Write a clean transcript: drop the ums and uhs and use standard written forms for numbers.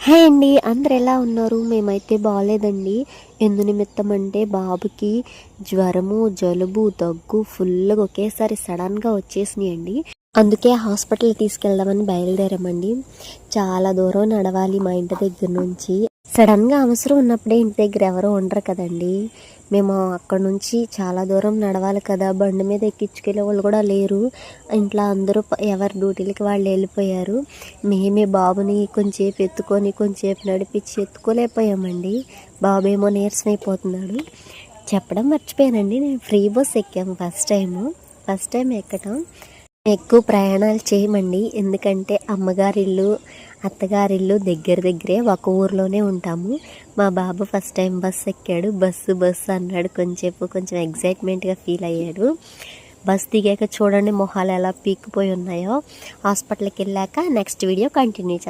Hi అండి, అందరు ఎలా ఉన్నారు? మేమైతే బాగాలేదండి. ఎందు నిమిత్తం అంటే బాబుకి జ్వరము, జలుబు, దగ్గు ఫుల్గా ఒకేసారి సడన్గా వచ్చేసినాయండి. అందుకే హాస్పిటల్ తీసుకెళ్దామని బయలుదేరామండి. చాలా దూరం నడవాలి మా ఇంటి దగ్గర నుంచి. సడన్గా అవసరం ఉన్నప్పుడే ఇంటి దగ్గర ఎవరో ఉండరు కదండి. మేము అక్కడ నుంచి చాలా దూరం నడవాలి కదా, బండి మీద ఎక్కించుకెళ్ళే వాళ్ళు కూడా లేరు. ఇంట్లో అందరూ ఎవరి డ్యూటీలకి వాళ్ళు వెళ్ళిపోయారు. మేమే బాబుని కొంచెంసేపు ఎత్తుకొని కొంచెంసేపు నడిపించి ఎత్తుకోలేకపోయామండి. బాబు ఏమో నీరసం అయిపోతున్నాడు. చెప్పడం మర్చిపోయానండి, నేను ఫ్రీ బస్ ఎక్కాము ఫస్ట్ టైం ఎక్కటం. ఎక్కువ ప్రయాణాలు చేయమండి, ఎందుకంటే అమ్మగారిల్లు అత్తగారిల్లు దగ్గరే ఒక ఊర్లోనే ఉంటాము. మా బాబు ఫస్ట్ టైం బస్సు ఎక్కాడు. బస్సు అన్నాడు. కొంచెం ఎగ్జైట్మెంట్గా ఫీల్ అయ్యాడు. బస్ దిగాక చూడండి మొహాలు ఎలా పీక్కుపోయి ఉన్నాయో. హాస్పిటల్కి వెళ్ళాక నెక్స్ట్ వీడియో కంటిన్యూ చేస్తాను.